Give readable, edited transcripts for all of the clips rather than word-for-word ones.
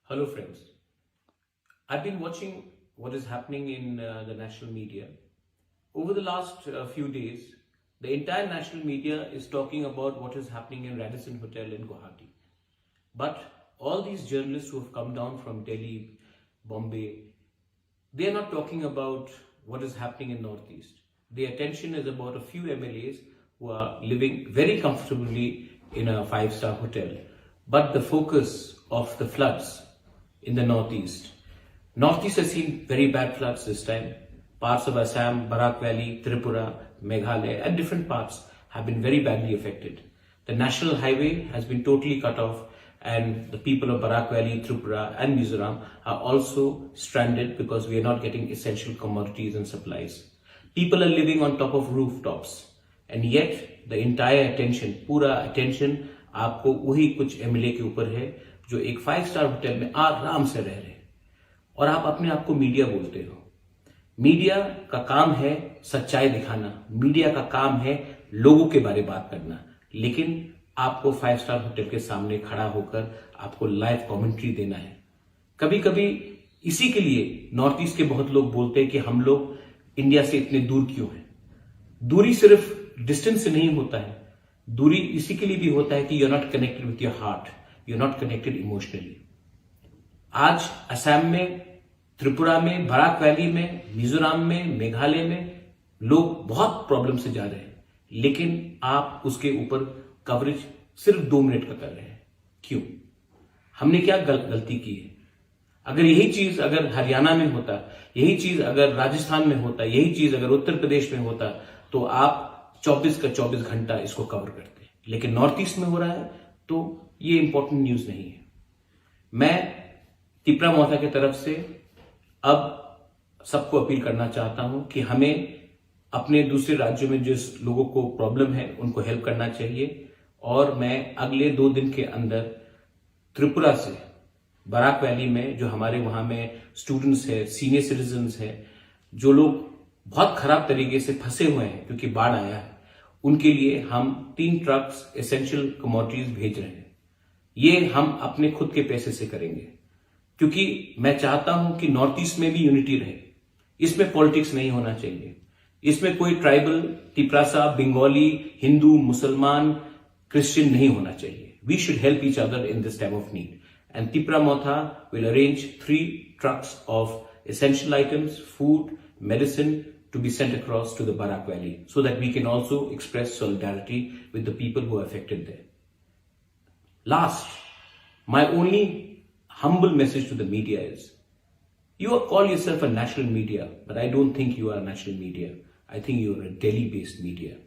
Hello, friends. I've been watching what is happening in the national media. Over the last few days, the entire national media is talking about what is happening in Radisson Hotel in Guwahati. But all these journalists who have come down from Delhi, Bombay, they are not talking about what is happening in Northeast. Their attention is about a few MLAs who are living very comfortably in a five-star hotel. But the focus of the floods in the Northeast. Northeast has seen very bad floods this time. Parts of Assam, Barak Valley, Tripura, Meghalaya and different parts have been very badly affected. The national highway has been totally cut off and the people of Barak Valley, Tripura and Mizoram are also stranded because we are not getting essential commodities and supplies. People are living on top of rooftops and yet the entire attention, पूरा attention आपको वही कुछ MLA के ऊपर है जो एक five-star hotel में आराम से रह रहे हैं और आप अपने आप को मीडिया बोलते हो। मीडिया का काम है सच्चाई दिखाना, मीडिया का काम है लोगों के बारे में बात करना, लेकिन आपको 5-स्टार होटल के सामने खड़ा होकर आपको लाइव कमेंट्री देना है। कभी कभी इसी के लिए नॉर्थ ईस्ट के बहुत लोग बोलते हैं कि हम लोग इंडिया से इतने दूर क्यों हैं। दूरी सिर्फ डिस्टेंस से नहीं होता है, दूरी इसी के लिए भी होता है कि you are not connected with your heart, you are not connected emotionally. आज असम में, त्रिपुरा में, बराक वैली में, मिजोरम में, मेघालय में लोग बहुत प्रॉब्लम से जा रहे हैं, लेकिन आप उसके ऊपर कवरेज सिर्फ 2 मिनट का कर रहे हैं। क्यों? हमने क्या गलती की है? अगर यही चीज अगर हरियाणा में होता, यही चीज अगर राजस्थान में होता, यही चीज अगर उत्तर प्रदेश में होता तो आप 24 का 24 घंटा इसको कवर करते। लेकिन नॉर्थ ईस्ट में हो रहा है तो ये इंपॉर्टेंट न्यूज नहीं है। मैं तिपरा मोहता की तरफ से अब सबको अपील करना चाहता हूं कि हमें अपने दूसरे राज्यों में जिस लोगों को प्रॉब्लम है उनको हेल्प करना चाहिए और मैं अगले 2 दिन के अंदर त्रिपुरा से बराक वैली में जो हमारे वहां में स्टूडेंट्स है, सीनियर सिटीजन्स है, जो लोग बहुत खराब तरीके से फंसे हुए हैं क्योंकि बाढ़ आया है, उनके लिए हम 3 ट्रक्स एसेंशियल कमोडिटीज भेज रहे हैं। ये हम अपने खुद के पैसे से करेंगे क्योंकि मैं चाहता हूं कि नॉर्थ ईस्ट में भी यूनिटी रहे। इसमें पॉलिटिक्स नहीं होना चाहिए, इसमें कोई ट्राइबल, तिपरासा, बंगाली, हिंदू, मुसलमान, क्रिश्चियन नहीं होना चाहिए। We should help each other in this time of need and Tipra Motha will arrange 3 trucks of essential items, food, medicine to be sent across to the Barak Valley so that we can also express solidarity with the people who are affected there. Last, my only humble message to the media is, you call yourself a national media, but I don't think you are a national media. I think you are a Delhi-based media.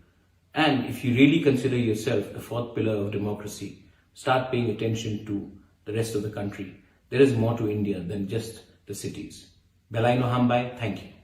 And if you really consider yourself a 4th pillar of democracy, start paying attention to the rest of the country. There is more to India than just the cities. Belaino Hambai, thank you.